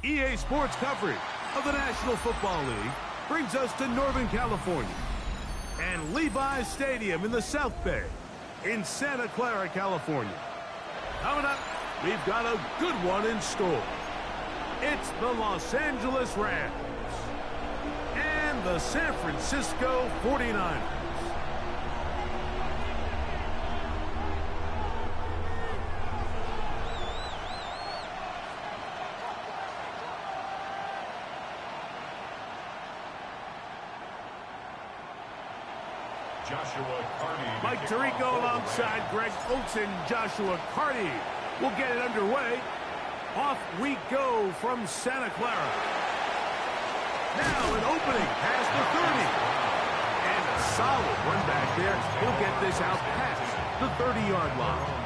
EA Sports coverage of the National Football League brings us to Northern California and Levi's Stadium in the South Bay in Santa Clara, California. Coming up, we've got a good one in store. It's the Los Angeles Rams and the San Francisco 49ers. Mike Tirico alongside Greg Olsen. Joshua Carty will get it underway. Off we go from Santa Clara. Now an opening past the 30. And a solid run back there. He'll get this out past the 30-yard line.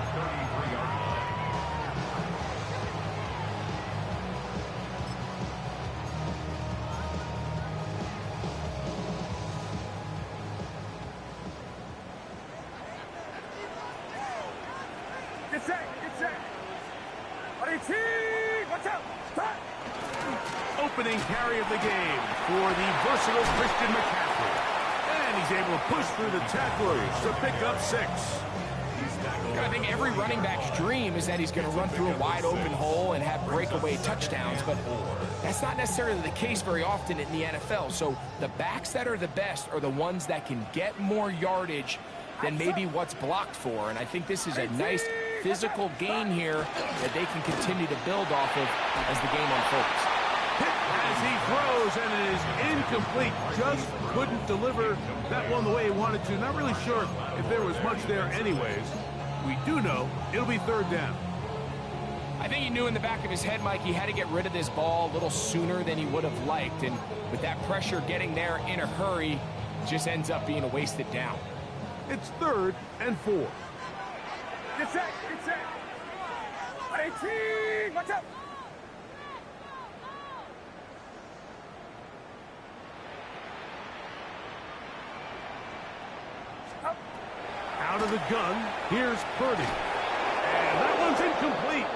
Opening carry of the game for the versatile Christian McCaffrey. And he's able to push through the tacklers to pick up 6. I think every running back's dream is that he's going to run through a wide open hole and have breakaway touchdowns, but that's not necessarily the case very often in the NFL. So the backs that are the best are the ones that can get more yardage than maybe what's blocked for. And I think this is a nice physical gain here that they can continue to build off of as the game unfolds. As he throws, and it is incomplete. Just couldn't deliver that one the way he wanted to. Not really sure if there was much there anyways. We do know it'll be 3rd down. I think he knew in the back of his head, Mike, he had to get rid of this ball a little sooner than he would have liked. And with that pressure getting there in a hurry, it just ends up being a wasted down. It's 3rd and 4. Get set, get set. 18, watch out. Out of the gun, here's Purdy. And that one's incomplete.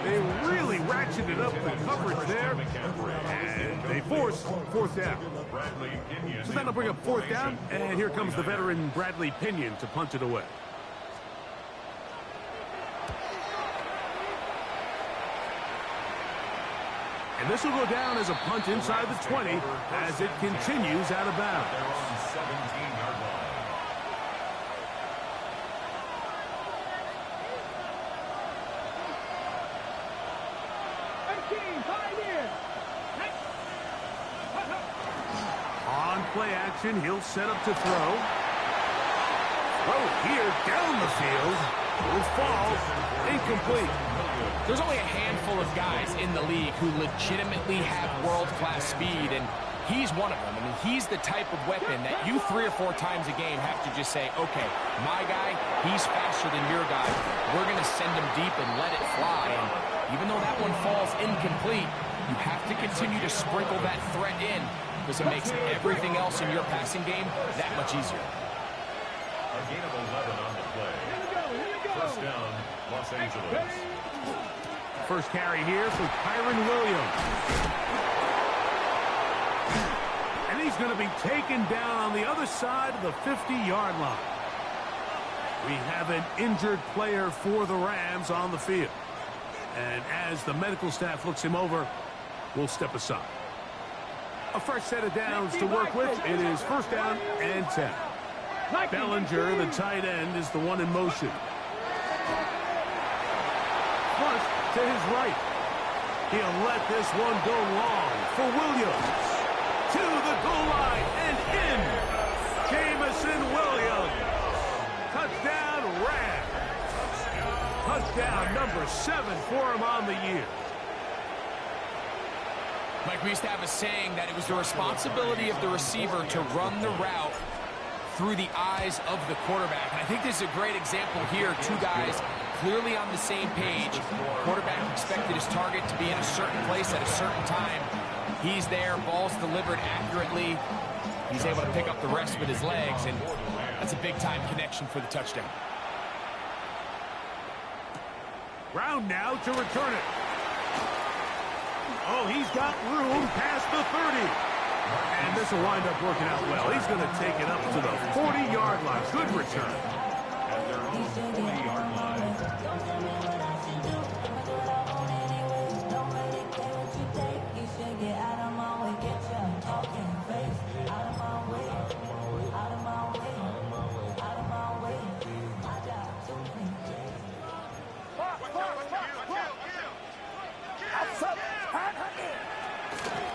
They really ratcheted up the coverage there. And they force 4th down. So that'll bring up 4th down. And here comes the veteran Bradley Pinion to punt it away. And this will go down as a punt inside the 20 as it continues out of bounds. On play action, he'll set up to throw. Throw here down the field. Will fall. Incomplete. There's only a handful of guys in the league who legitimately have world-class speed, and he's one of them. I mean, he's the type of weapon that you 3 or 4 times a game have to just say, okay, my guy, he's faster than your guy. We're going to send him deep and let it fly. And even though that one falls incomplete, you have to continue to sprinkle that threat in because it makes everything else in your passing game that much easier. A gain of 11 on the play. 1st down, Los Angeles. First carry here for Kyren Williams. And he's going to be taken down on the other side of the 50-yard line. We have an injured player for the Rams on the field. And as the medical staff looks him over, we'll step aside. A fresh set of downs to work with. It is 1st down and 10. Bellinger, the tight end, is the one in motion. Plus, to his right. He'll let this one go long for Williams. To the goal line and in. Jameson Williams. Touchdown, Rams. Touchdown number 7 for him on the year. Mike, we used to have a saying that it was the responsibility of the receiver to run the route through the eyes of the quarterback. And I think this is a great example here. 2 guys clearly on the same page. Quarterback expected his target to be in a certain place at a certain time. He's there, ball's delivered accurately. He's able to pick up the rest with his legs, and that's a big-time connection for the touchdown. Brown now to return it. Oh, he he's got room past the 30. And this will wind up working out well. He's going to take it up to the 40-yard line. Good return. At their own 40-yard line.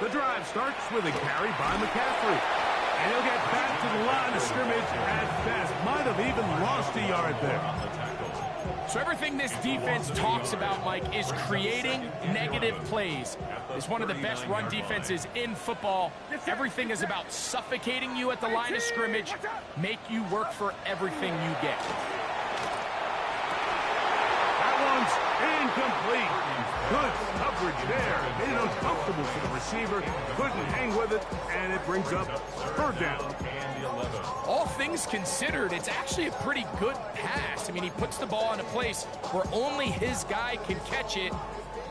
The drive starts with a carry by McCaffrey. And he'll get back to the line of scrimmage at best. Might have even lost a yard there. So everything this defense talks about, Mike, is creating negative plays. It's one of the best run defenses in football. Everything is about suffocating you at the line of scrimmage, make you work for everything you get. That one's incomplete. Good coverage there. Made it uncomfortable for the receiver. Couldn't hang with it, and it brings up third down. All things considered, it's actually a pretty good pass. I mean, he puts the ball in a place where only his guy can catch it.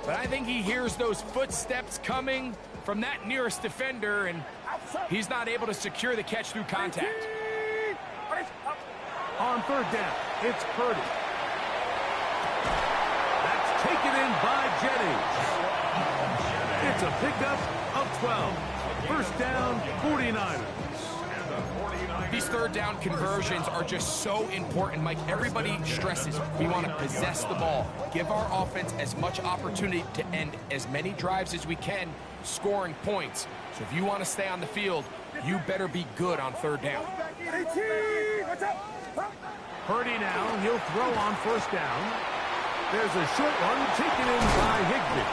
But I think he hears those footsteps coming from that nearest defender, and he's not able to secure the catch through contact. On third down, it's Purdy. That's taken in by Jennings. It's a pickup of 12. First down, 49ers. These third down conversions are just so important, Mike. Everybody stresses we want to possess the ball, give our offense as much opportunity to end as many drives as we can, scoring points. So if you want to stay on the field, you better be good on third down. Purdy now, he'll throw on first down. There's a short one taken in by Higbee.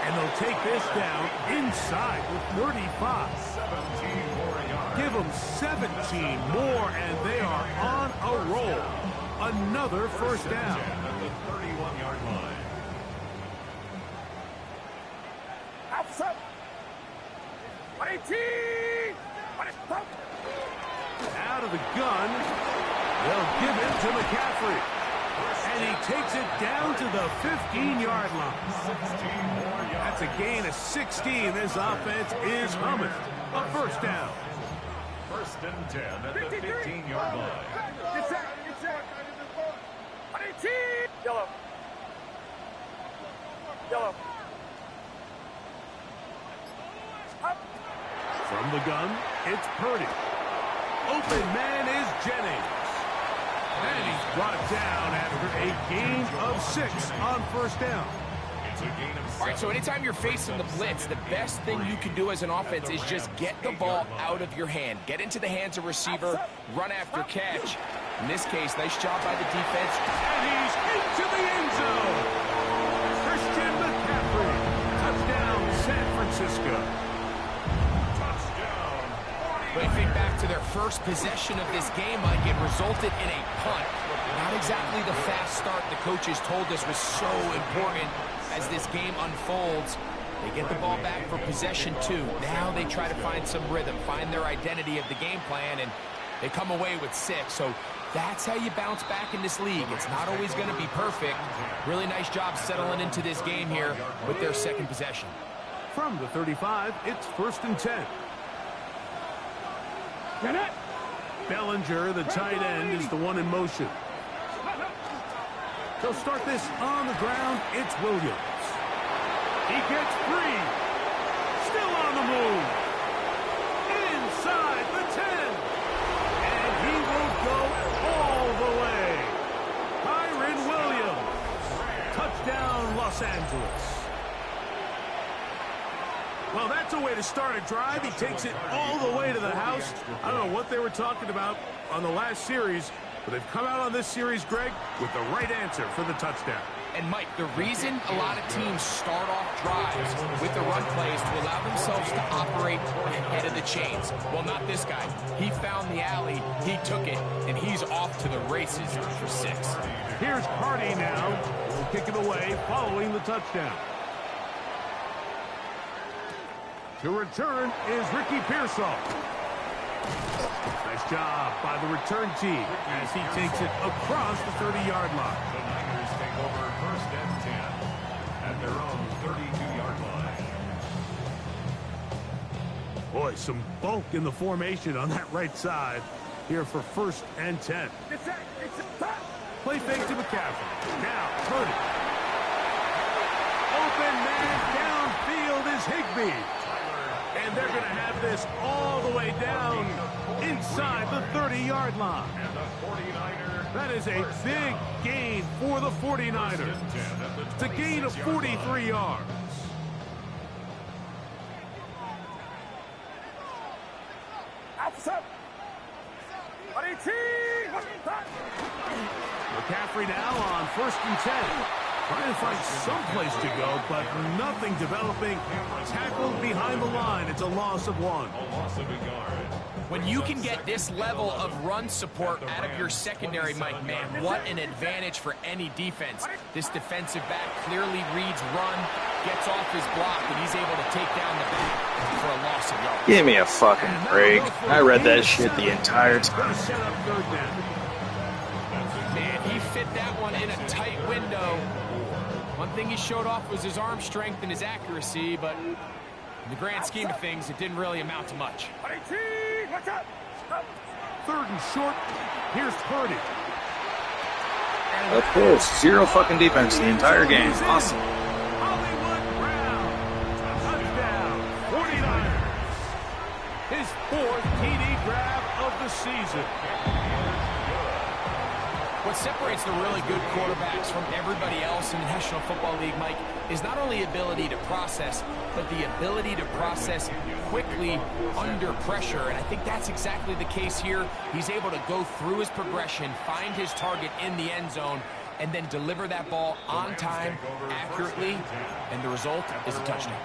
And they'll take this down inside with 35. Give them 17 more, and they are on a roll. Another first down. At the 31-yard line. Out of the gun. They'll give it to McCaffrey. And he takes it down to the 15-yard line. That's a gain of 16. This offense is humming. A first down. First and 10 at the 15-yard line. Get set. Yellow. From the gun, it's Purdy. Open man is Jennings. And he's brought down after a gain of 6 on first down. It's a gain of 7. All right, so anytime you're facing the blitz, the best thing you can do as an offense is just get the ball out of your hand. Get into the hands of receiver, run after catch. In this case, nice job by the defense. And he's into the end zone. Christian McCaffrey. Touchdown, San Francisco. Touchdown. When you think back to their first possession of this game, Mike, it resulted in a punt. Not exactly the fast start the coaches told us was so important as this game unfolds. They get the ball back for possession 2. Now they try to find some rhythm, find their identity of the game plan, and they come away with 6. So that's how you bounce back in this league. It's not always going to be perfect. Really nice job settling into this game here with their second possession. From the 35, it's first and 10. Bellinger, the tight end, is the one in motion. They'll start this on the ground. It's Williams. He gets free. Still on the move. Inside the 10. And he will go all the way. Kyren Williams. Touchdown, Los Angeles. Well, that's a way to start a drive. He takes it all the way to the house. I don't know what they were talking about on the last series, but they've come out on this series, Greg, with the right answer for the touchdown. And, Mike, the reason a lot of teams start off drives with the run plays to allow themselves to operate ahead of the chains. Well, not this guy. He found the alley, he took it, and he's off to the races for 6. Here's Hardy now. We'll kick it away following the touchdown. To return is Ricky Pearsall. Nice job by the return team as he takes it across the 30-yard line. The Niners take over first and 10 at their own 32-yard line. Boy, some bulk in the formation on that right side here for 1st and 10. Play fake to McCaffrey. Now, Purdy. Open man downfield is Higbee. And they're going to have this all the way down inside the 30-yard line. That is a big gain for the 49ers. It's a gain of 43 yards. McCaffrey now on 1st and 10. Trying to find some place to go, but nothing developing. Tackled behind the line. It's a loss of 1. When you can get this level of run support out of your secondary, Mike, man, what an advantage for any defense. This defensive back clearly reads run, gets off his block, and he's able to take down the back for a loss of yards. Give me a fucking break. I read that shit the entire time. Man, he fit that one in a tight window. One thing he showed off was his arm strength and his accuracy, but in the grand scheme of things, it didn't really amount to much. 3rd and short. Here's Purdy. Of course, 0 fucking defense the entire game. Awesome. Hollywood Brown. Touchdown. 49ers. His 4th TD grab of the season. What separates the really good quarterbacks from everybody else in the National Football League, Mike, is not only ability to process, but the ability to process quickly under pressure. And I think that's exactly the case here. He's able to go through his progression, find his target in the end zone, and then deliver that ball on time, accurately, and the result is a touchdown.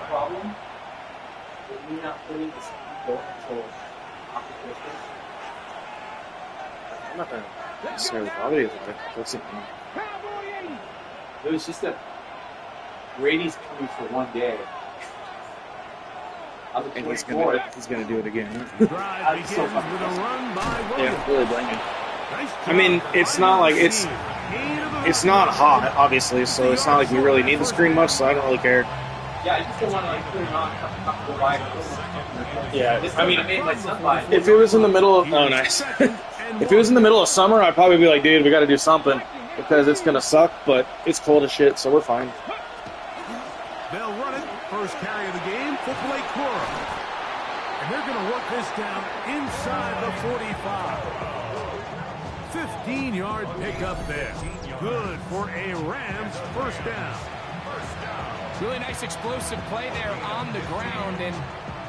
Problem with me not putting this until after Christmas. I'm not going to necessarily bother you with it. It was just that Brady's coming for one day. And he's gonna do it again. Drive begins with a run by Williams. Yeah, really blame you. Nice I mean, job it's by not like the it's team. Gain of the not hot, obviously, so it's not like we really need the screen much, so I don't really care. Yeah, I just don't want to like put it on up the right. Yeah, I mean, I made my son buy it. if it was in the middle of nice. If it was in the middle of summer, I'd probably be like, dude, we got to do something because it's gonna suck, but it's cold as shit, so we're fine. They'll run it. First carry of the game for Blake Corum. And they're going to work this down inside the 45. 15-yard pickup there. Good for a Rams first down. Really nice explosive play there on the ground. And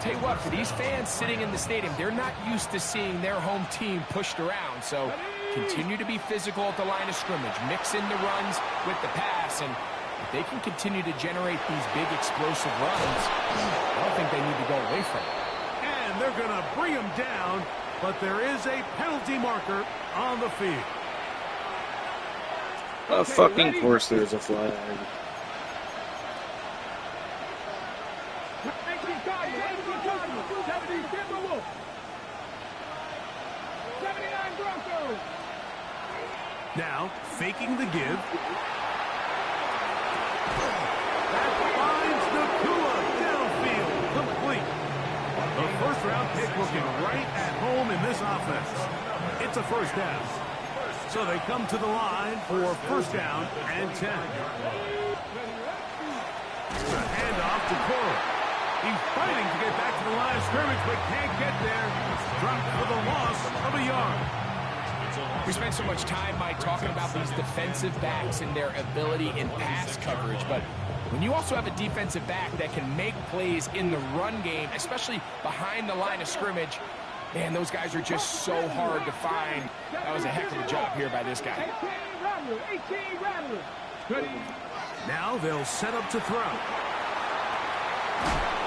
tell you what, for these fans sitting in the stadium, they're not used to seeing their home team pushed around. So continue to be physical at the line of scrimmage. Mix in the runs with the pass. And if they can continue to generate these big explosive runs, I don't think they need to go away from it. And they're going to bring him down, but there is a penalty marker on the field. Of fucking course there's a flag. Now, faking the give. That finds Nakua downfield, complete. The first-round pick looking right at home in this offense. It's a first down. So they come to the line for first down and 10. The handoff to Corum. He's fighting to get back to the line of scrimmage, but can't get there. Dropped for the loss of a yard. We spent so much time, Mike, talking about these defensive backs and their ability in pass coverage, but when you also have a defensive back that can make plays in the run game, especially behind the line of scrimmage, man, those guys are just so hard to find. That was a heck of a job here by this guy. Now they'll set up to throw.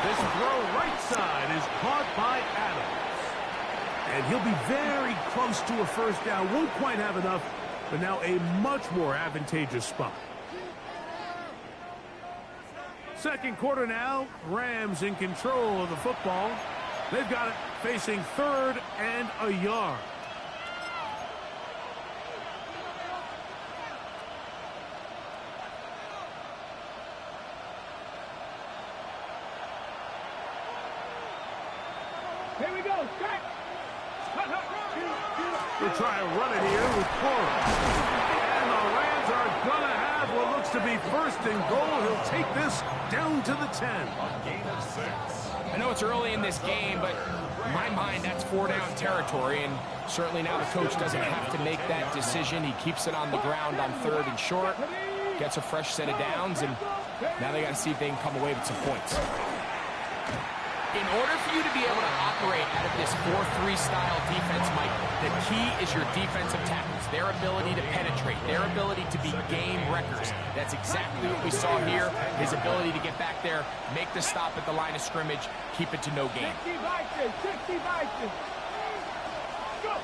This throw right side is caught by Adams. And he'll be very close to a first down. Won't quite have enough, but now a much more advantageous spot. Second quarter now. Rams in control of the football. They've got it facing third and a yard. Here we go. Strike. We'll try and run it here with Cora. And the Rams are going to have what looks to be first and goal. He'll take this down to the 10. Gain of 6. I know it's early in this game, but in my mind, that's 4-down territory, and certainly now the coach doesn't have to make that decision. He keeps it on the ground on 3rd and short, gets a fresh set of downs, and now they got to see if they can come away with some points. In order for you to be able to operate out of this 4-3 style defense, Mike, the key is your defensive tackles, their ability to penetrate, their ability to be game wreckers. That's exactly what we saw here, his ability to get back there, make the stop at the line of scrimmage, keep it to no gain. 60 Vikings. Go.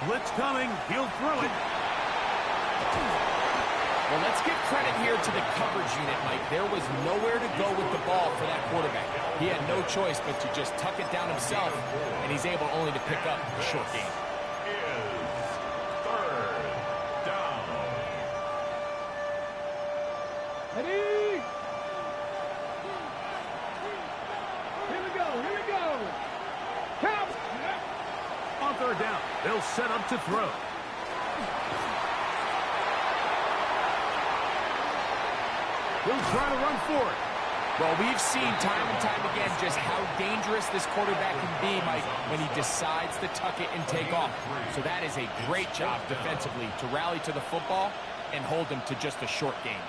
Blitz coming. He'll throw it. Well, let's give credit here to the coverage unit, Mike. There was nowhere to go with the ball for that quarterback. He had no choice but to just tuck it down himself, and he's able only to pick up a short gain. Is 3rd down. Ready? Here we go. Here we go. Count. On 3rd down, they'll set up to throw. He'll try to run for it. Well, we've seen time and time again just how dangerous this quarterback can be, Mike, when he decides to tuck it and take off. So that is a great job defensively to rally to the football and hold him to just a short gain.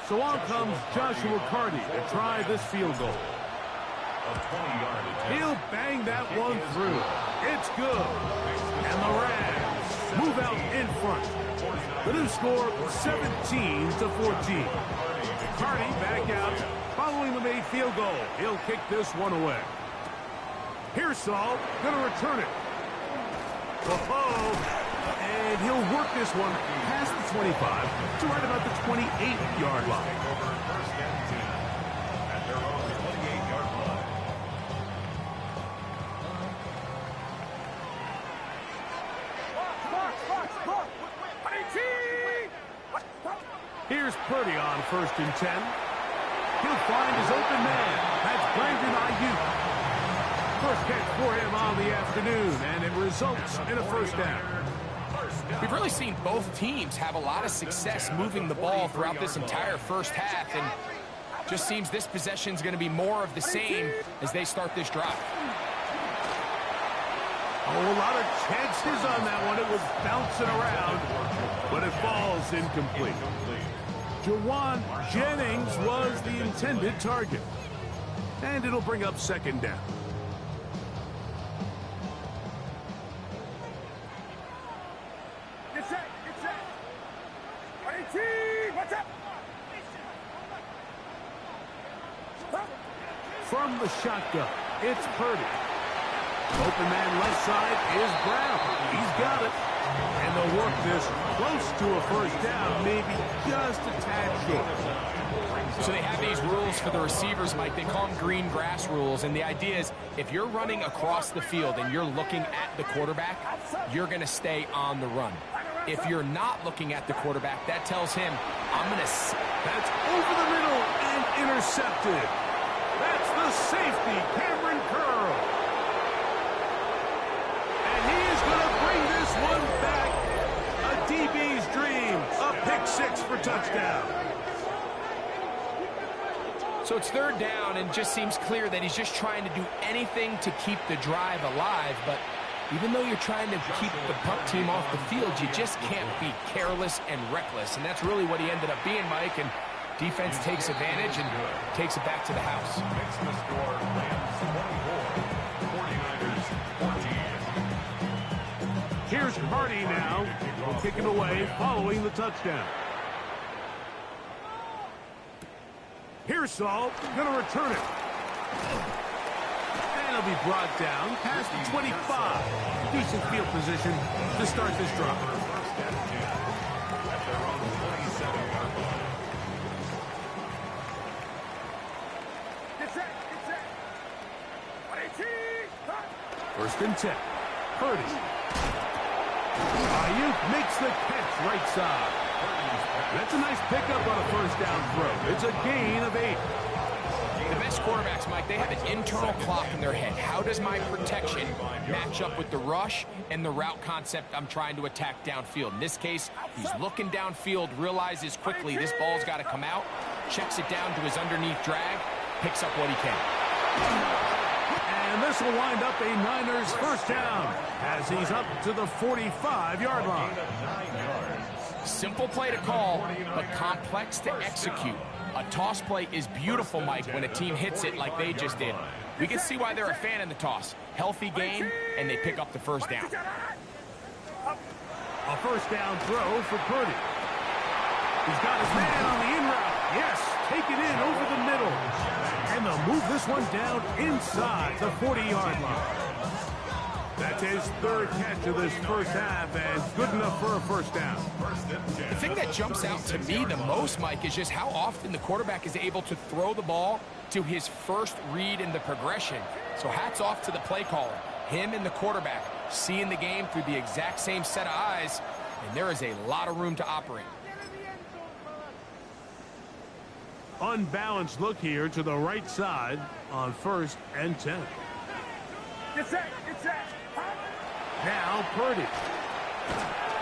So on comes Joshua Carty to try this field goal. A 20-yard attempt. He'll bang that one through. It's good. And the Rams move out in front. The new score, 17-14. Carty back out following the made field goal. He'll kick this one away. Pearsall going to return it. And he'll work this one past the 25 to right about the 28-yard line. First and 10 at their own 28-yard line. Here's Purdy on 1st and 10. He'll find his open man. That's Brandon Ayuk. First catch for him on the afternoon, and it results in a first down. We've really seen both teams have a lot of success moving the ball throughout this entire first half, and just seems this possession is going to be more of the same as they start this drive. Oh, a lot of chances on that one. It was bouncing around, but it falls incomplete. Jawan Jennings was the intended target. And it'll bring up 2nd down. Get set. Get set. 18. What's up? From the shotgun, it's Purdy. Open man left side is Brown. He's got it. And they'll work this close to a first down, maybe just a tad short. So they have these rules for the receivers, Mike. They call them green grass rules. And the idea is if you're running across the field and you're looking at the quarterback, you're going to stay on the run. If you're not looking at the quarterback, that tells him, I'm going to... That's over the middle and intercepted. That's the safety, Cameron Curl. And he is going to bring this one back. A DB's dream. A pick 6 for touchdown. So it's 3rd down, and just seems clear that he's just trying to do anything to keep the drive alive. But even though you're trying to keep the punt team off the field, you just can't be careless and reckless. And that's really what he ended up being, Mike. And defense takes advantage and takes it back to the house. Makes the score Rams 24, 49ers 14. Here's Hardy now. Will kick it away following the touchdown. Pearsall going to return it. And it'll be brought down past the 25. Decent field position to start this drive. First and 10 at their own 27-yard line. Get set. Get set. 18. First and 10. Purdy. Ayuk makes the catch right side. That's a nice pickup on a first down throw. It's a gain of 8. The best quarterback quarterbacks, Mike, they have an internal clock in their head. How does my protection match up with the rush and the route concept I'm trying to attack downfield? In this case, he's looking downfield, realizes quickly this ball's got to come out, checks it down to his underneath drag, picks up what he can. And this will wind up a Niners first down as he's up to the 45-yard line. Simple play to call, but complex to execute. A toss play is beautiful, Mike, when a team hits it like they just did. We can see why they're a fan in the toss. Healthy game, and they pick up the first down. A first down throw for Purdy. He's got his man on the in route. Yes, take it in over the middle. And they'll move this one down inside the 40-yard line. That's his third catch of this first half, and good enough for a first down. The thing that jumps out to me the most, Mike, is just how often the quarterback is able to throw the ball to his first read in the progression. So hats off to the play caller. Him and the quarterback seeing the game through the exact same set of eyes, and there is a lot of room to operate. Unbalanced look here to the right side on 1st and 10. Get set, get set. Now Purdy.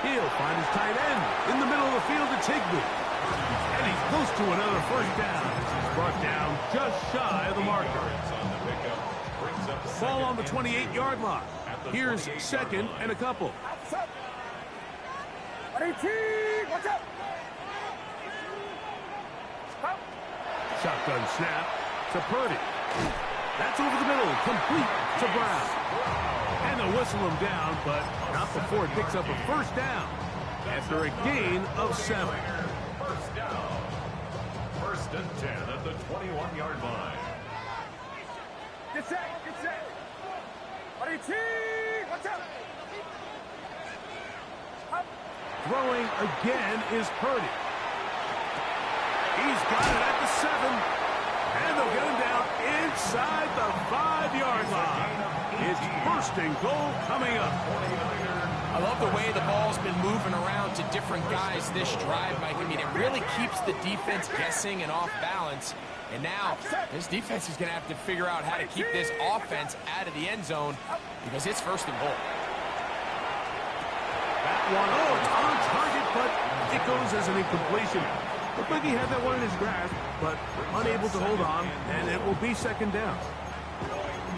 He'll find his tight end in the middle of the field to Higbee. And he's close to another first down. He's brought down just shy of the marker. Ball on the 28-yard line. Here's 2nd and a couple. Watch out. Shotgun snap to Purdy. That's over the middle, complete to Brown. And they'll whistle him down, but not before it picks up a first down after a gain of 7. First down. 1st and 10 at the 21-yard line. Get set, get set. Watch out. Throwing again is Purdy. He's got it at the 7. And they'll get him down inside the 5-yard line. It's 1st and goal coming up. I love the way the ball's been moving around to different guys this drive, Mike. I mean, it really keeps the defense guessing and off balance. And now, this defense is going to have to figure out how to keep this offense out of the end zone because it's 1st and goal. That one, it's on target, but it goes as an incompletion. Looked like he had that one in his grasp, but unable to hold on, and it will be 2nd down.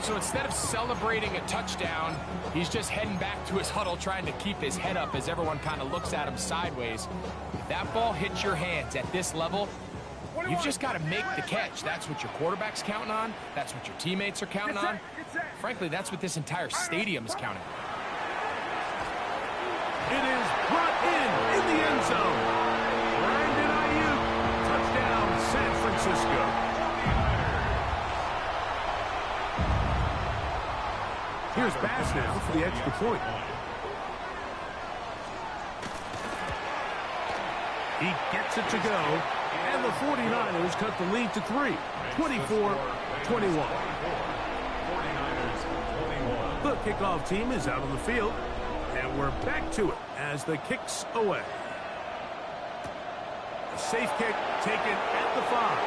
So instead of celebrating a touchdown, he's just heading back to his huddle trying to keep his head up as everyone kind of looks at him sideways. If that ball hits your hands at this level, you've just got to make the catch. That's what your quarterback's counting on. That's what your teammates are counting on. Frankly, that's what this entire stadium is counting on. It is brought in the end zone. Brandon Ayuk, touchdown, San Francisco. Here's Bass now for the extra point. He gets it to go, and the 49ers cut the lead to 3, 24-21. The kickoff team is out on the field, and we're back to it as the kick's away. A safe kick taken at the 5.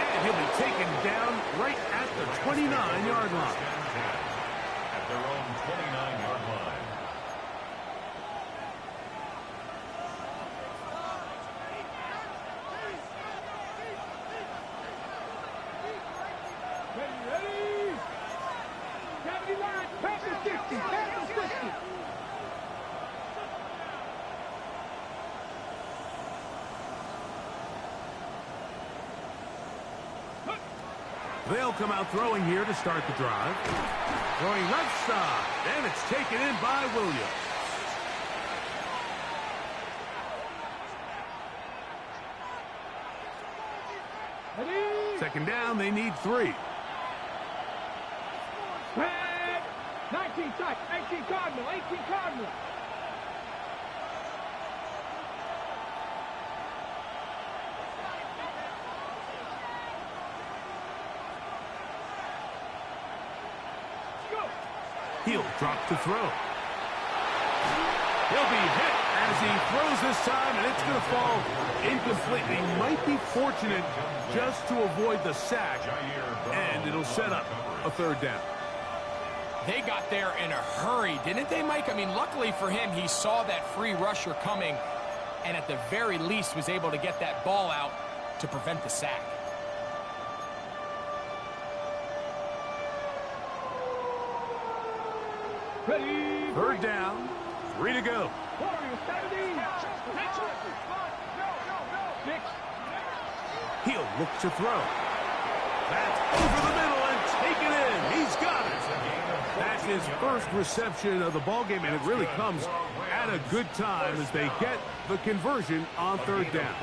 And he'll be taken down right at the 29-yard line. At their own 29-yard line. Ready? 70 line, Panthers 60, Panthers 60. They'll come out throwing here to start the drive. Throwing left side, and it's taken in by Williams. Ready? 2nd down, they need 3. Red. 19 touch, 18 Cardinal, 18 Cardinal. He'll drop to throw. He'll be hit, as he throws this time, and it's going to fall incomplete. He might be fortunate just to avoid the sack, and it'll set up a third down. They got there in a hurry, didn't they, Mike? I mean, luckily for him, he saw that free rusher coming, and at the very least was able to get that ball out to prevent the sack. Ready. Third down, 3 to go. He'll look to throw. That's over the middle and taken in. He's got it. That's his first reception of the ballgame, and it really comes at a good time as they get the conversion on third down.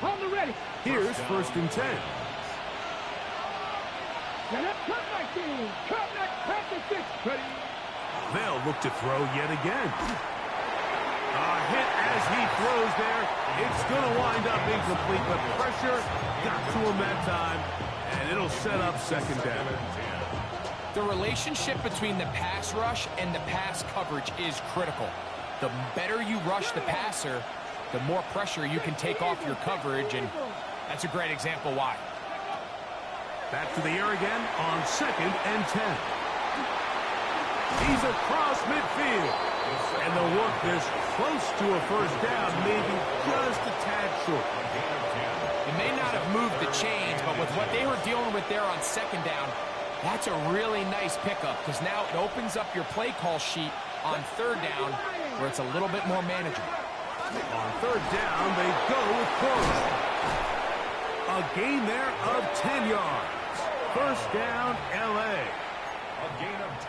On the ready. Here's 1st and 10. They'll look to throw yet again. A hit as he throws there. It's going to wind up incomplete, but pressure got to him that time, and it'll set up 2nd down. The relationship between the pass rush and the pass coverage is critical. The better you rush the passer, the more pressure you can take off your coverage, and that's a great example why. Back to the air again on 2nd and 10. He's across midfield. And they'll work this close to a 1st down, maybe just a tad short. It may not have moved the chains, but with what they were dealing with there on 2nd down, that's a really nice pickup because now it opens up your play call sheet on 3rd down where it's a little bit more manageable. On 3rd down, they go with Corral. A gain there of 10 yards. 1st down, L.A.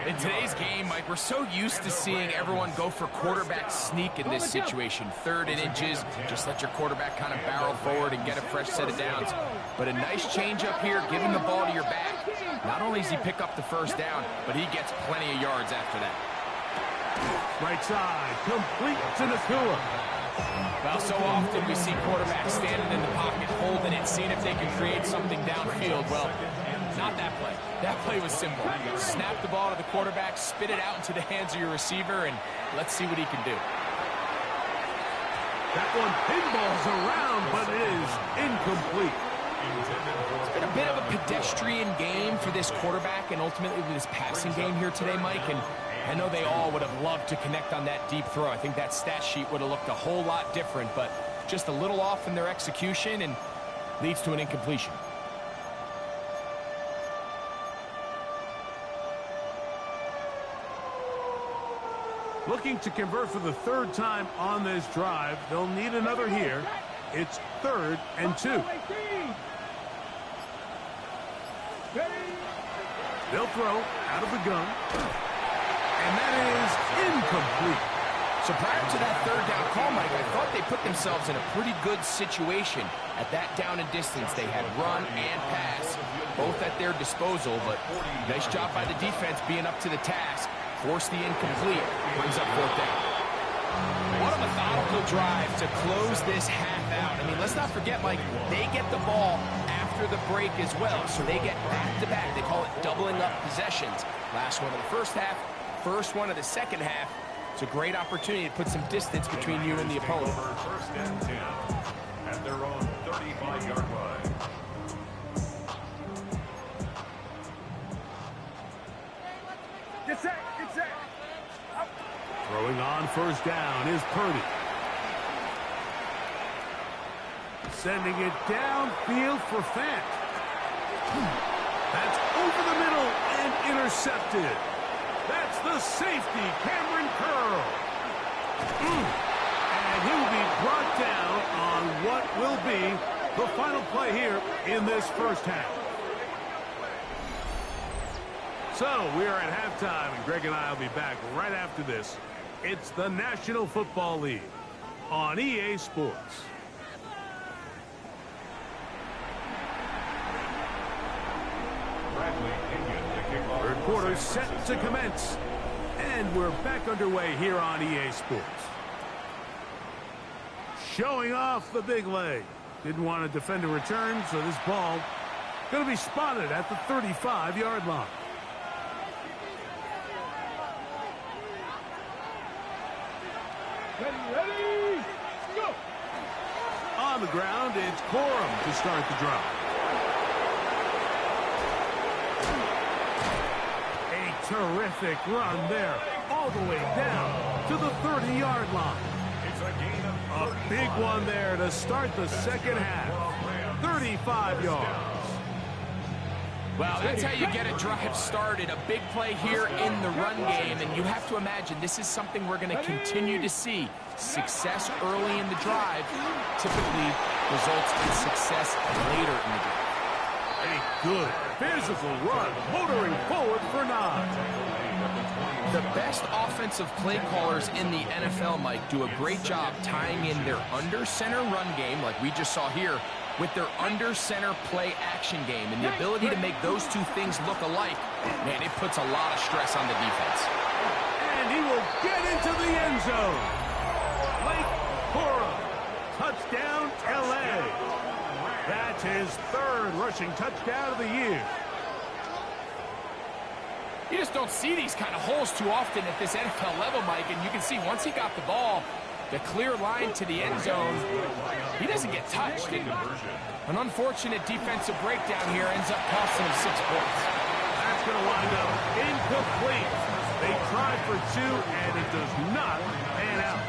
In today's game, Mike, we're so used to seeing everyone go for quarterback sneak in this situation. 3rd and inches, just let your quarterback kind of barrel forward and get a fresh set of downs. But a nice change up here, giving the ball to your back. Not only does he pick up the 1st down, but he gets plenty of yards after that. Right side, complete to Nacua. Well, so often we see quarterbacks standing in the pocket, holding it, seeing if they can create something downfield. Well, not that play. That play was simple. Snap the ball to the quarterback, spit it out into the hands of your receiver, and let's see what he can do. That one pinballs around, but it is incomplete. It's been a bit of a pedestrian game for this quarterback and ultimately this passing game here today, Mike, and I know they all would have loved to connect on that deep throw. I think that stat sheet would have looked a whole lot different, but just a little off in their execution and leads to an incompletion. Looking to convert for the 3rd time on this drive. They'll need another here. It's 3rd and 2. They'll throw out of the gun. And that is incomplete. So prior to that 3rd down call, Mike, I thought they put themselves in a pretty good situation. At that down and distance, they had run and pass, both at their disposal, but nice job by the defense being up to the task. Force the incomplete, brings up 4th down. What a methodical drive to close this half out. I mean, let's not forget, Mike, they get the ball after the break as well, so they get back-to-back. They call it doubling up possessions. Last one of the 1st half, first one of the 2nd half. It's a great opportunity to put some distance between you and the opponent. 1st and 10 at their own 35-yard line. Get set, get set. Throwing on 1st down is Purdy. Sending it downfield for Fant. That's over the middle and intercepted. That's the safety, Cameron Curl. And he will be brought down on what will be the final play here in this 1st half. So we are at halftime, and Greg and I will be back right after this. It's the National Football League on EA Sports. Third quarter set to commence. And we're back underway here on EA Sports. Showing off the big leg. Didn't want to defend a return, so this ball going to be spotted at the 35-yard line. Ready, go! On the ground, it's Corum to start the drive. A terrific run there, all the way down to the 30-yard line. A big one there to start the second half. 35 yards. Well, that's how you get a drive started. A big play here in the run game, and you have to imagine this is something we're going to continue to see. Success early in the drive typically results in success later in the drive. A good physical run, motoring forward for 9. The best offensive play callers in the NFL, Mike, do a great job tying in their under-center run game, like we just saw here, with their under-center play action game. And the ability to make those two things look alike, man, it puts a lot of stress on the defense. And he will get into the end zone. Blake Corum, touchdown, L.A. That's his 3rd rushing touchdown of the year. You just don't see these kind of holes too often at this NFL level, Mike, and you can see once he got the ball, the clear line to the end zone, he doesn't get touched. And an unfortunate defensive breakdown here ends up costing him 6 points. That's going to wind up incomplete. They tried for 2, and it does not pan out.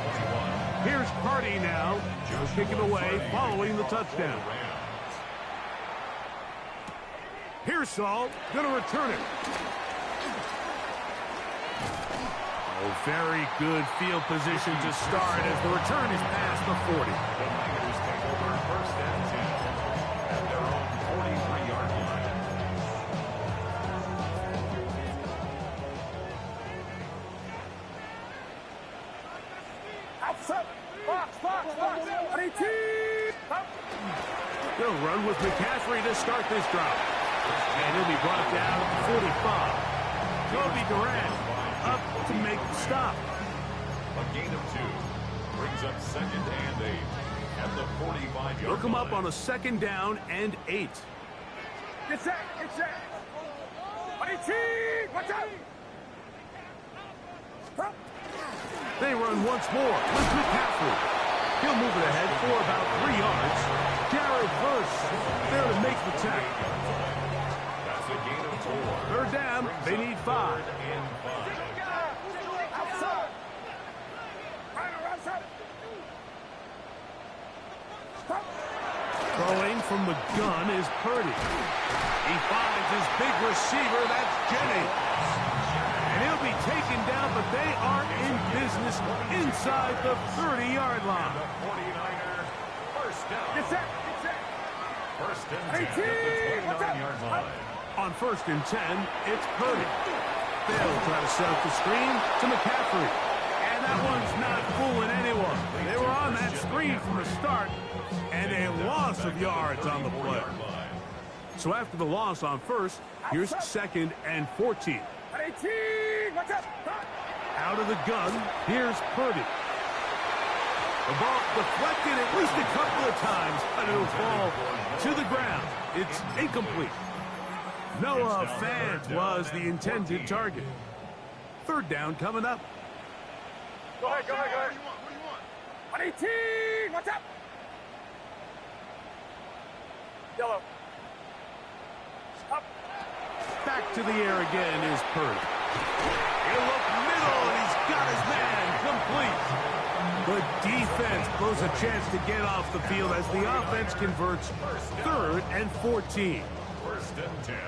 Here's Carty now, just kicking away following the touchdown. Here's Saul, going to return it. Oh, very good field position to start as the return is past the 40. The Niners take over 1st and 10 at their own 43-yard line. Outside! Box! They'll run with McCaffrey to start this drive. And he'll be brought down at the 45. Joby Durant up to make the stop. A gain of 2 brings up 2nd and 8 at the 45-yard line. Look him up on a 2nd down and 8. Get set! Watch out! They run once more with McCaffrey. He'll move it ahead for about 3 yards. Jared Verse there to make the tackle. That's a gain of 4. 3rd down, they need 5. Throwing from the gun is Purdy. He finds his big receiver, that's Jennings. And he'll be taken down, but they are in business inside the 30-yard line. The 49er, 1st down. Get set! 1st and 10 at the 29-yard line. On 1st and 10, it's Purdy. They'll try to set up the screen to McCaffrey. And that one's not fooling anyone. They were on that screen from the start, and a loss of yards on the play. So after the loss on 1st, here's 2nd and 14. Out of the gun, here's Purdy. The ball deflected at least a couple of times, but it'll fall to the ground. It's incomplete. Noah Fant was the intended target. 3rd down coming up. Go ahead. What do you want? 18! What's up? Yellow. Up. Back to the air again is Purdy. He'll look middle, and he's got his man complete. The defense blows a chance to get off the field as the offense converts 3rd and 14.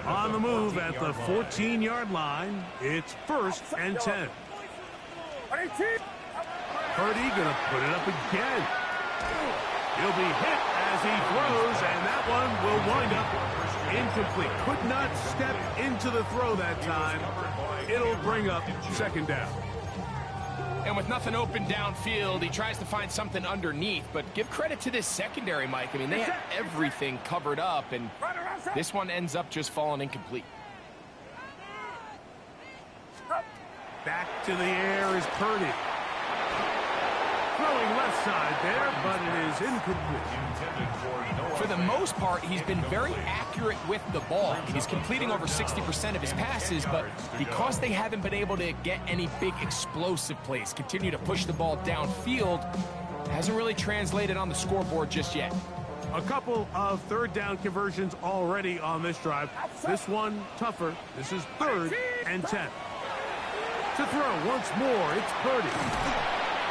On the move at the 14-yard line, it's 1st and 10. Purdy gonna put it up again. He'll be hit as he throws, and that one will wind up incomplete. Could not step into the throw that time. It'll bring up 2nd down. And with nothing open downfield, he tries to find something underneath. But give credit to this secondary, Mike. I mean, they have everything covered up, and this one ends up just falling incomplete. Back to the air is Purdy. throwing left side there, but it is incomplete. For the most part, he's been very accurate with the ball. He's completing over 60% of his passes, but because they haven't been able to get any big explosive plays, continue to push the ball downfield, hasn't really translated on the scoreboard just yet. A couple of third down conversions already on this drive. This one tougher. This is 3rd and 10. To throw once more, it's Purdy.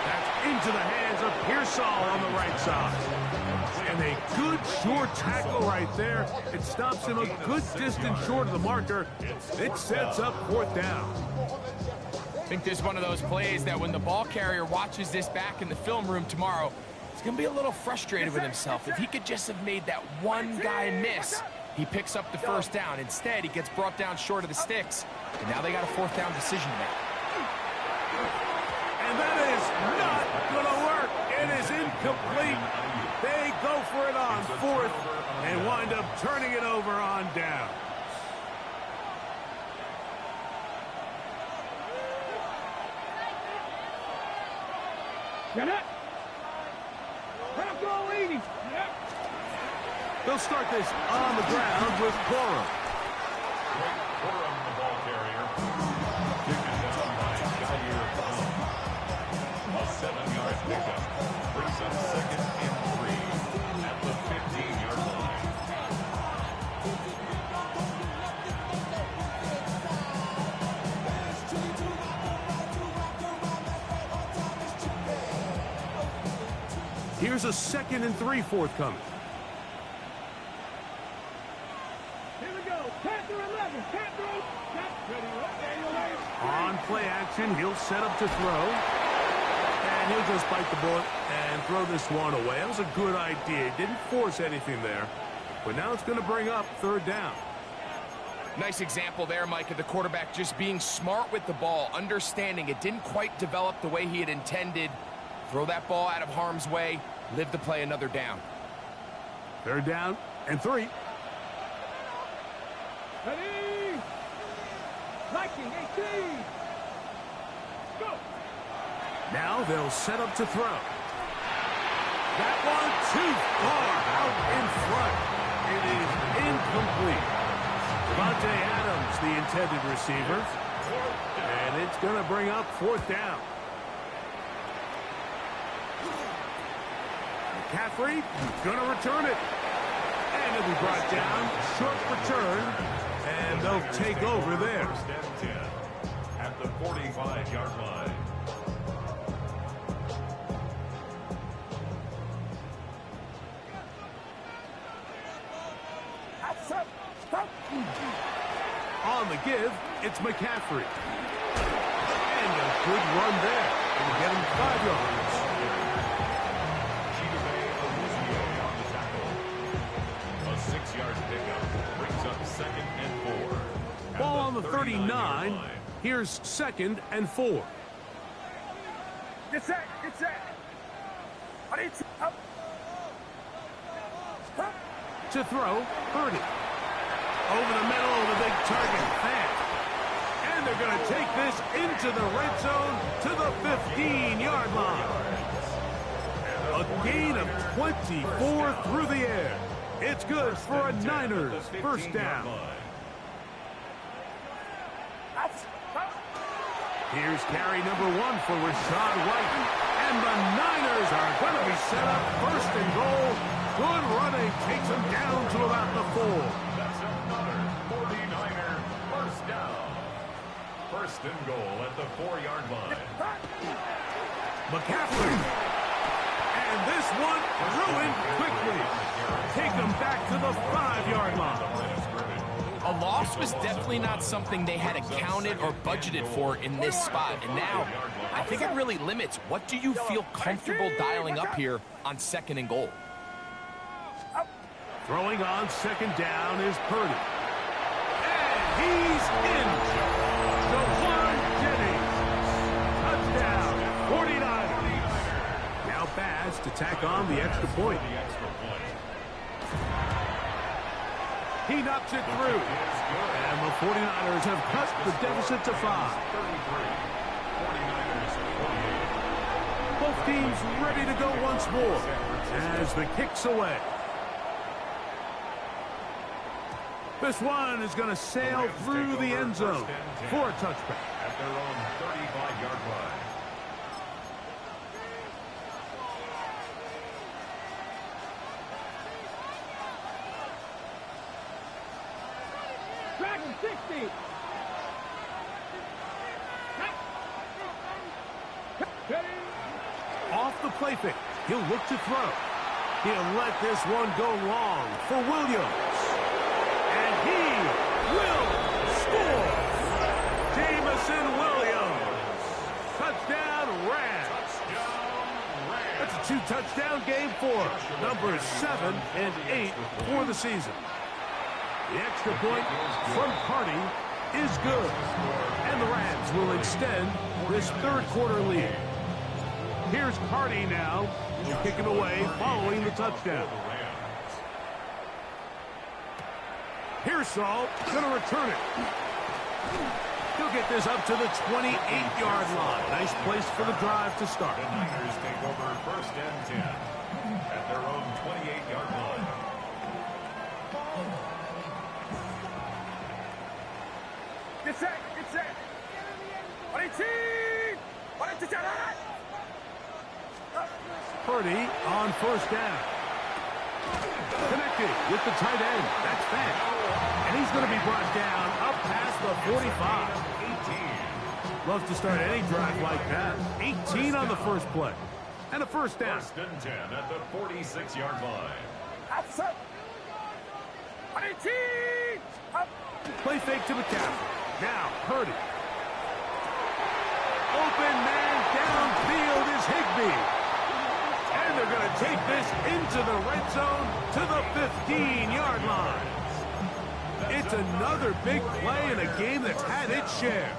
That's into the hands of Pearsall on the right side. And a good short tackle right there. It stops him a good distance short of the marker. It sets up 4th down. I think this is one of those plays that when the ball carrier watches this back in the film room tomorrow, he's going to be a little frustrated with himself. If he could just have made that one guy miss, he picks up the 1st down. Instead, he gets brought down short of the sticks, and now they got a 4th down decision to make. And that is not going to work. It is incomplete. They go for it on 4th and wind up turning it over on down. Get it. They'll start this on the ground with Corum. Corum, the ball carrier. Taken down by Jair Brown. A 7-yard pickup. Brings up 2nd and 3 at the 15-yard line. Here's a 2nd and 3 forthcoming. On play action, he'll set up to throw. And he'll just bite the bullet and throw this one away. That was a good idea. He didn't force anything there. But now it's going to bring up 3rd down. Nice example there, Mike, of the quarterback just being smart with the ball, understanding it didn't quite develop the way he had intended. Throw that ball out of harm's way, live to play another down. 3rd down and 3. Ready? Liking 18. Go. Now they'll set up to throw. That one too far out in front. It is incomplete. Devontae Adams, the intended receiver. And it's going to bring up 4th down. McCaffrey going to return it. And it'll be brought down. Short return. And they'll take over there. 1st and 10 at the 45-yard line. On the give, it's McCaffrey. And a good run there. It'll get him 5 yards. Chidobe Awuzie on the tackle. A 6-yard pickup brings up 2nd and 4. Ball on the 39. Here's 2nd and 4. Get set. Get set. Up. To throw, Purdy. Over the middle of the big target. Fast. And they're going to take this into the red zone to the 15-yard line. A gain of 24 through the air. It's good for a Niners 1st down. Here's carry number 1 for Rashad White. And the Niners are going to be set up 1st and goal. Good running takes them down to about the 4. That's another 49er 1st down. 1st and goal at the 4-yard line. McCaffrey. And this one ruined quickly. Take them back to the 5-yard line. A loss was definitely not something they had accounted or budgeted for in this spot. And now, I think it really limits what do you feel comfortable dialing up here on 2nd and goal. Throwing on 2nd down is Purdy. And he's in. Jawan Jennings. Touchdown, 49ers. Now Bass to tack on the extra point. He knocks it through. And the 49ers have cut the deficit to 5. Both teams ready to go once more as the kick's away. This one is going to sail through the end zone for a touchback. At their own 35-yard line. Dragon 60. Off the play fake. He'll look to throw. He'll let this one go long for Williams. And he will score. Jameson Williams. Touchdown Rams. That's a 2-touchdown game for numbers 7 and 8 for the season. The extra point from Carty is good. And the Rams will extend this third quarter lead. Here's Carty now. He'll kick it away following the touchdown. Pearsall going to return it. He'll get this up to the 28-yard line. Nice place for the drive to start. The Niners take over first and 10 at their own 28-yard line. Get set. Get set. Purdy on first down. Connected with the tight end. That's fast. And he's going to be brought down up past the 45. 18. Love to start any drive like that. 18 on the first play. And a first down. First and 10 at the 46-yard line. Outside. 18. Play fake to McCaffrey. Now Purdy. Open man downfield is Higbee. And they're going to take this into the red zone to the 15-yard line. It's another big play in a game that's had its share.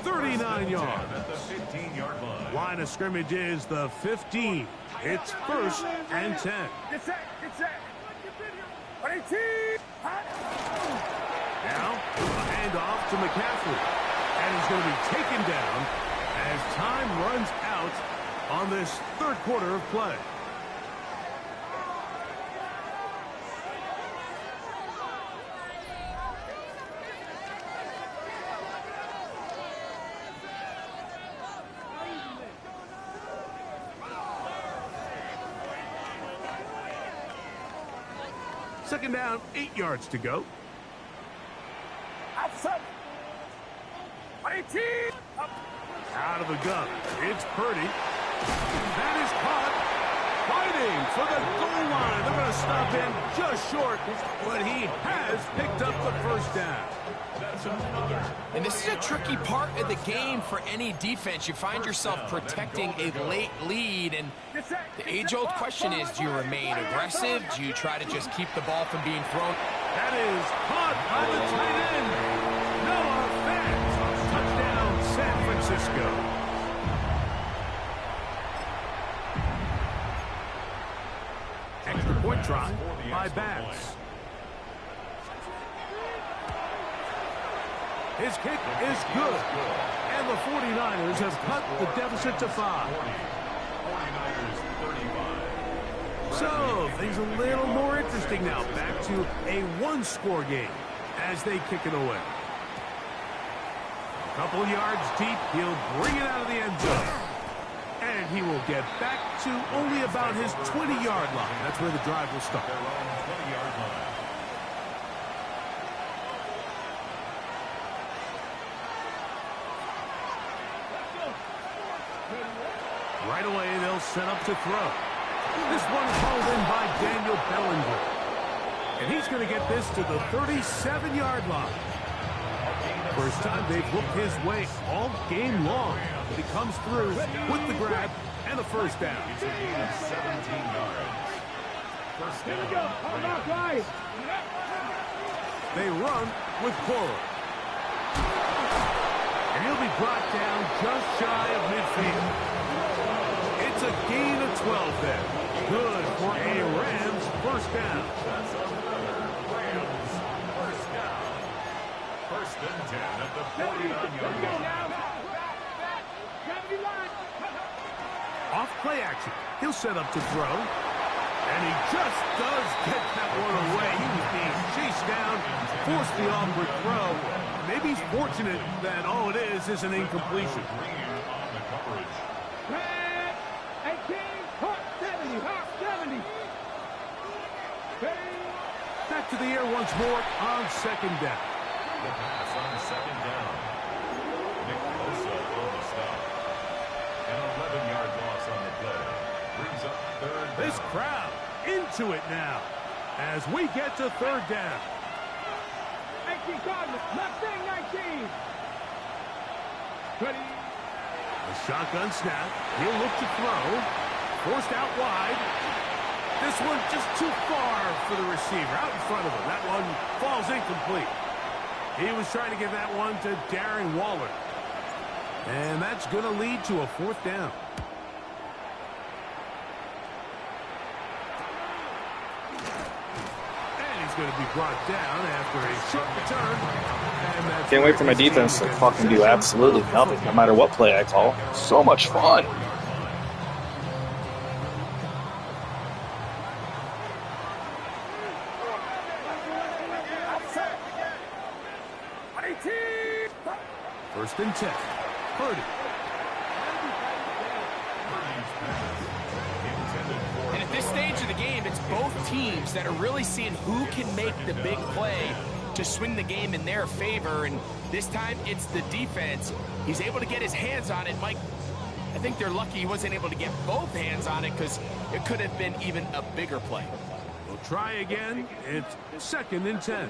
39 yards. At the 15-yard line. Line of scrimmage is the 15. It's first and 10. Get set. Get set. 18. Now, a handoff to McCaffrey. And he's going to be taken down as time runs out on this third quarter of play. Second down, 8 yards to go. Outside. 18. Out of the gun, it's Purdy. That is caught. Fighting for the goal line. They're going to stop him just short, but he has picked up the first down. And this is a tricky part of the game for any defense. You find yourself protecting a late lead, and the age-old question is, do you remain aggressive? Do you try to just keep the ball from being thrown? That is caught by the tight end. Noah Fant. Touchdown, San Francisco. Extra point try by Bass. His kick is good. And the 49ers have cut the deficit to 5. 49ers 35. So, things a little more interesting now. Back to a one-score game as they kick it away. A couple yards deep, he'll bring it out of the end zone. And he will get back to only about his 20-yard line. That's where the drive will start. Their own 20-yard line. Right away, they'll set up to throw. This one called in by Daniel Bellinger. And he's going to get this to the 37-yard line. First time they've looked his way all game long. But he comes through with the grab and the first down. 17 yards. First Here we go. down. Hold on, guys. They run with Cora. And he'll be brought down just shy of midfield. It's a gain of 12 there. Good for a Rams first down. That's another Rams first down. First and 10 at the 49-yard line. Off Play action. He'll set up to throw. And he just does get that one away. He was being chased down, forced the awkward throw. Maybe he's fortunate that all it is an incompletion. Red 18, hot 70, hot 70. Back to the air once more on second down. The pass on second down. Nick Bosa on the stop. An 11-yard loss on the play. Brings up third down. This crowd into it now as we get to third down. 19 Cardinals, left wing 19. 20. A shotgun snap. He'll look to throw. Forced out wide. This one just too far for the receiver. Out in front of him. That one falls incomplete. He was trying to give that one to Darren Waller. And that's going to lead to a fourth down. And he's going to be brought down after a short return. And that's Can't wait for my defense to fucking do absolutely nothing, no matter what play I call. So much fun. First and 10. Purdy. And at this stage of the game, it's both teams that are really seeing who can make the big play to swing the game in their favor. And this time, it's the defense. He's able to get his hands on it. Mike, I think they're lucky he wasn't able to get both hands on it because it could have been even a bigger play. We'll try again. It's second and 10.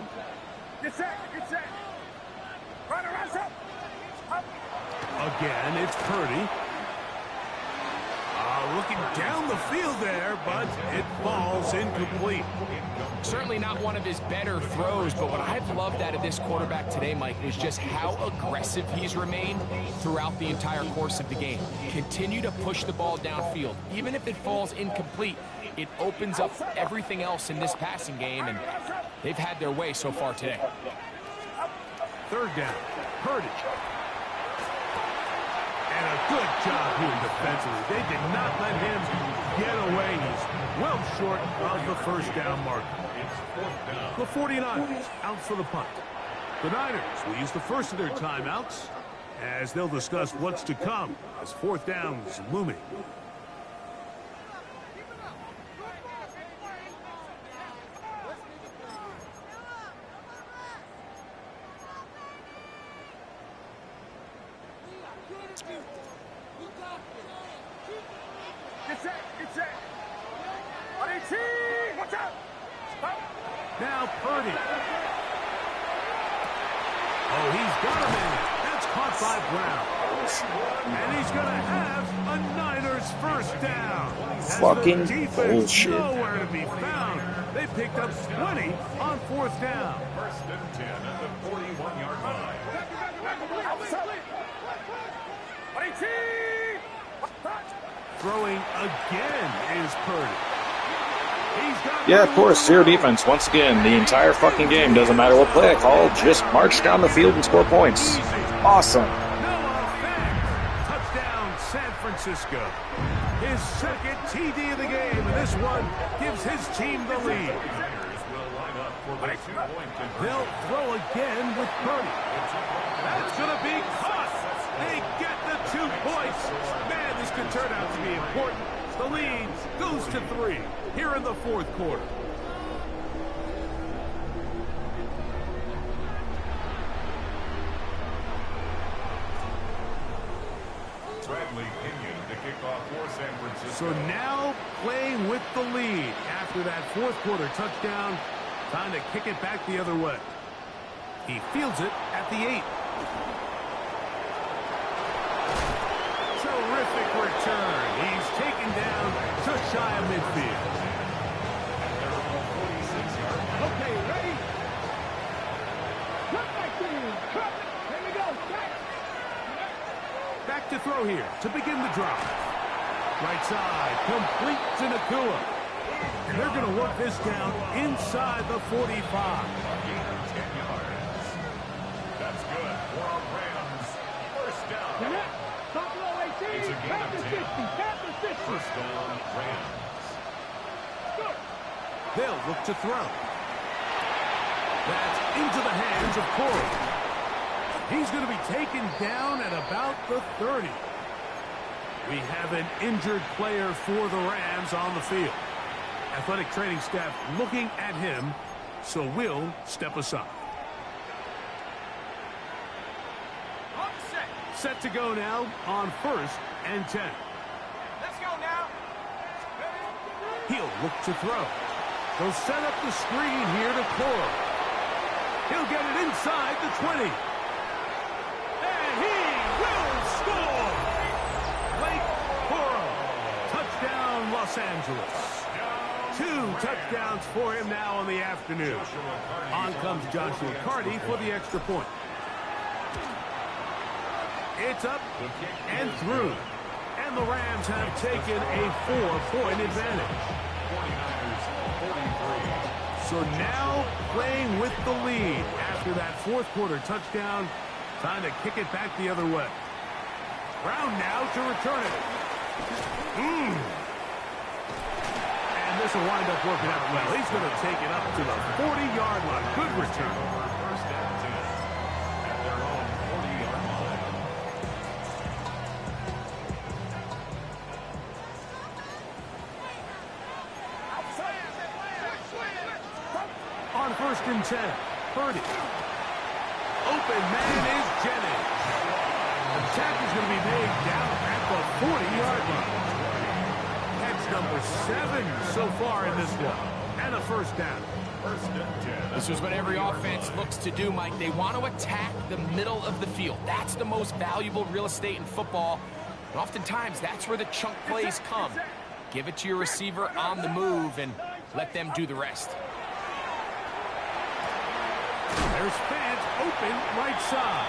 Get set, get set. Run around, up. Again, it's Purdy. Looking down the field there, but it falls incomplete. Certainly not one of his better throws, but what I've loved out of this quarterback today, Mike, was just how aggressive he's remained throughout the entire course of the game. Continue to push the ball downfield. Even if it falls incomplete, it opens up everything else in this passing game, and they've had their way so far today. Third down, Purdy. And a good job here defensively. They did not let him get away. He's well short of the first down marker. The 49ers out for the punt. The Niners will use the first of their timeouts as they'll discuss what's to come as fourth down is looming. Now Purdy. Oh, he's got him in. That's caught by Brown. And he's going to have a Niners first down. Fucking bullshit. Nowhere to be found. They picked up 20 on fourth down. First and 10 at the 41-yard line. Throwing again is Purdy. Yeah, of course, zero defense. Once again, the entire fucking game. Doesn't matter what play I call. Just march down the field and score points. Awesome. Touchdown, San Francisco. His second TD of the game, and this one gives his team the lead. They'll throw again with Purdy. That's going to be caught. They get the 2 points. Man, this could turn out to be important. The lead goes to 3 here in the fourth quarter. Bradley Pinion to kick off for San Francisco. So now playing with the lead after that fourth quarter touchdown. Time to kick it back the other way. He fields it at the 8. Terrific return. He's taken down just shy of midfield. Okay, ready? Cut back to you. Cut. Here we go. Back to throw here to begin the drive. Right side, complete to Nakua. And they're going to work this down inside the 45. 10 yards. That's good for our Rams. First down. Buffalo 18, Panthers 50, Panthers 50. First They'll look to throw. That's into the hands of Corey. He's going to be taken down at about the 30. We have an injured player for the Rams on the field. Athletic training staff looking at him, so we'll step aside. Set to go now on 1st and 10. Let's go now. He'll look to throw. They'll set up the screen here to Cora. He'll get it inside the 20. And he will score! Blake Cora. Touchdown, Los Angeles. 2 touchdowns for him now in the afternoon. On comes Joshua Carty for the extra point. It's up and through. And the Rams have taken a 4-point advantage. So now playing with the lead after that 4th quarter touchdown. Time to kick it back the other way. Brown now to return it. And this will wind up working out well. He's going to take it up to the 40-yard line. Good return. First down 10 at their own 40-yard line. On 1st and 10, Purdy. Open man is Jennings. The attack is going to be made down at the 40-yard line. That's number 7 so far in this one. And a first down. First and 10. This is what every offense looks to do, Mike. They want to attack the middle of the field. That's the most valuable real estate in football. And oftentimes, that's where the chunk plays come. Give it to your receiver on the move and let them do the rest. There's Fant open right side.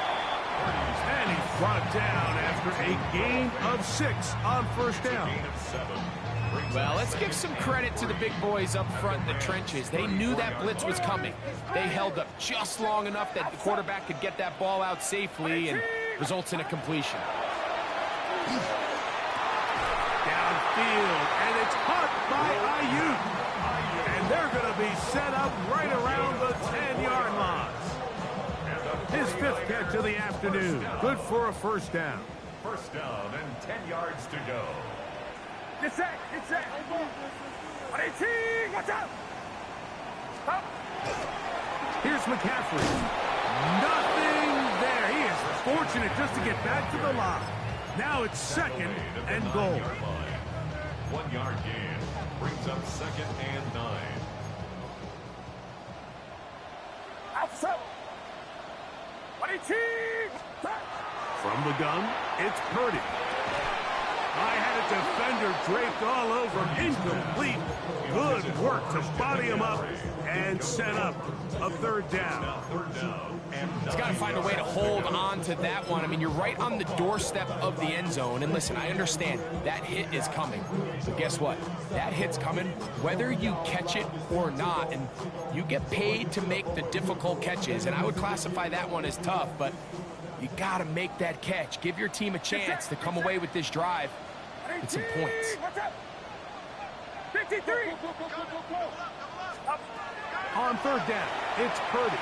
And he's brought down after a gain of 6 on first down. Well, let's give some credit to the big boys up front in the trenches. They knew that blitz was coming. They held up just long enough that the quarterback could get that ball out safely and results in a completion. Downfield, and it's caught by Ayuk. And they're going to be set up right around the 10-yard line. His 5th catch of the afternoon. Good for a first down. First down and 10 yards to go. Get set. Get set. Watch out. Up. Here's McCaffrey. Nothing there. He is fortunate just to get back to the line. Now it's 2nd and goal. 1 yard gain brings up 2nd and 9. Outside. From the gun, it's Purdy. I had a defender draped all over him. Incomplete. Good work to body him up and set up a 3rd down. He's got to find a way to hold on to that one. I mean, you're right on the doorstep of the end zone. And listen, I understand that hit is coming. But guess what? That hit's coming whether you catch it or not. And you get paid to make the difficult catches. And I would classify that one as tough, but you got to make that catch. Give your team a chance to come away with this drive with some points. 53. On 3rd down, it's Purdy.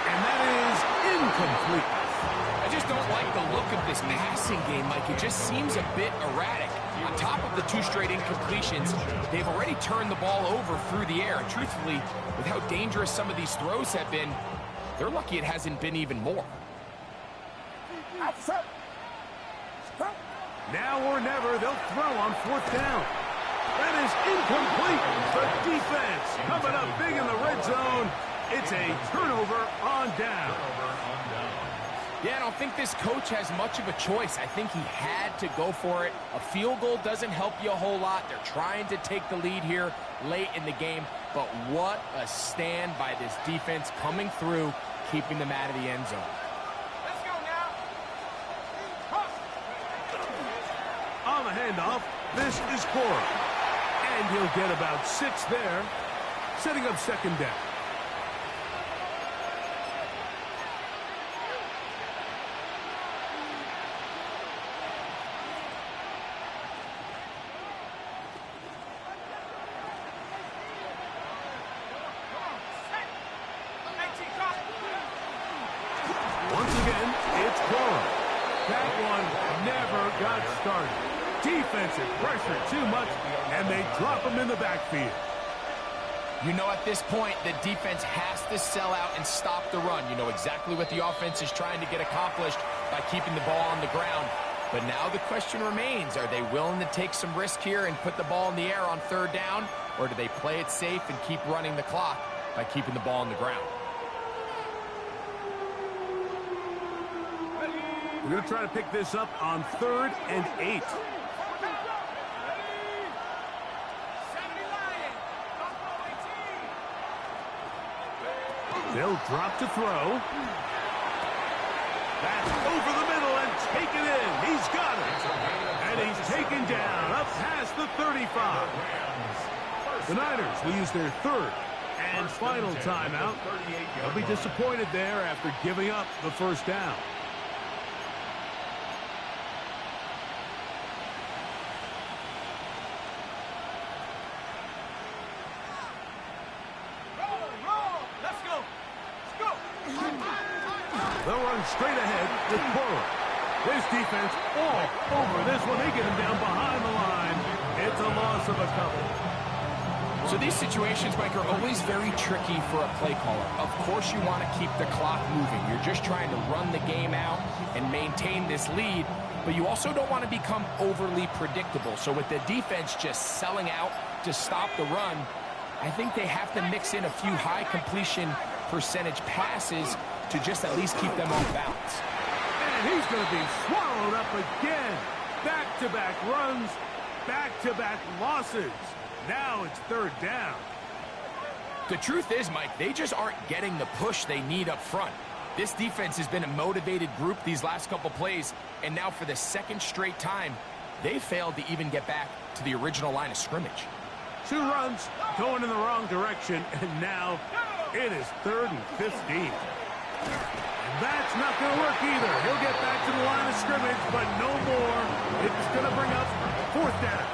And that is incomplete. I just don't like the look of this passing game, Mike. It just seems a bit erratic. On top of the 2 straight incompletions, they've already turned the ball over through the air. And truthfully, with how dangerous some of these throws have been, they're lucky it hasn't been even more. Now or never, they'll throw on 4th down. That is incomplete. The defense coming up big in the red zone. It's a turnover on down. Yeah, I don't think this coach has much of a choice. I think he had to go for it. A field goal doesn't help you a whole lot. They're trying to take the lead here late in the game. But what a stand by this defense coming through, keeping them out of the end zone. Let's go now. On the handoff, this is Cora. And he'll get about 6 there, setting up 2nd down. That one never got started. Defensive pressure too much, and they drop him in the backfield. You know, at this point, the defense has to sell out and stop the run. You know exactly what the offense is trying to get accomplished by keeping the ball on the ground. But now the question remains, are they willing to take some risk here and put the ball in the air on third down? Or do they play it safe and keep running the clock by keeping the ball on the ground? We're going to try to pick this up on 3rd and 8. They'll drop to throw. That's over the middle and taken in. He's got it. And he's taken down up past the 35. The Niners will use their 3rd and final timeout. They'll be disappointed there after giving up the first down. They'll run straight ahead with Burrow. This defense all over this one. They get him down behind the line. It's a loss of a couple. So these situations, Mike, are always very tricky for a play caller. Of course you want to keep the clock moving. You're just trying to run the game out and maintain this lead, but you also don't want to become overly predictable. So with the defense just selling out to stop the run, I think they have to mix in a few high completion percentage passes to just at least keep them off balance. And he's going to be swallowed up again. Back-to-back runs, back-to-back losses. Now it's 3rd down. The truth is, Mike, they just aren't getting the push they need up front. This defense has been a motivated group these last couple plays, and now for the 2nd straight time, they failed to even get back to the original line of scrimmage. 2 runs going in the wrong direction, and now it is 3rd and 15. And that's not going to work either. He'll get back to the line of scrimmage, but no more. It's going to bring up 4th down.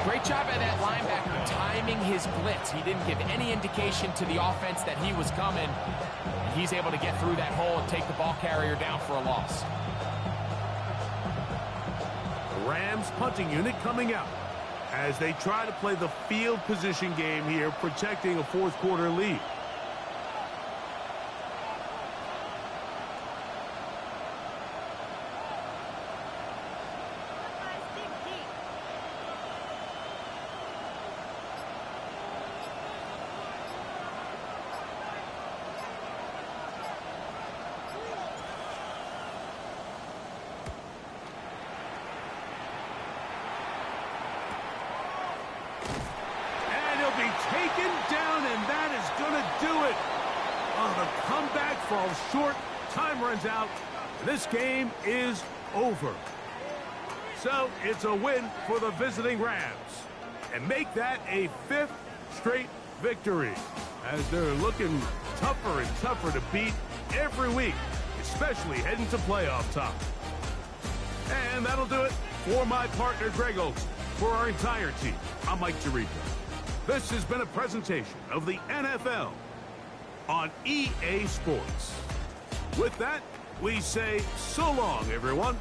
Great job by that linebacker timing his blitz. He didn't give any indication to the offense that he was coming. And he's able to get through that hole and take the ball carrier down for a loss. The Rams punting unit coming out as they try to play the field position game here, protecting a 4th quarter lead. Taken down, and that is going to do it. Oh, the comeback falls short. Time runs out. This game is over. So it's a win for the visiting Rams, and make that a 5th straight victory, as they're looking tougher and tougher to beat every week, especially heading to playoff time. And that'll do it for my partner, Greg Olsen. For our entire team, I'm Mike Tirico. This has been a presentation of the NFL on EA Sports. With that, we say so long, everyone.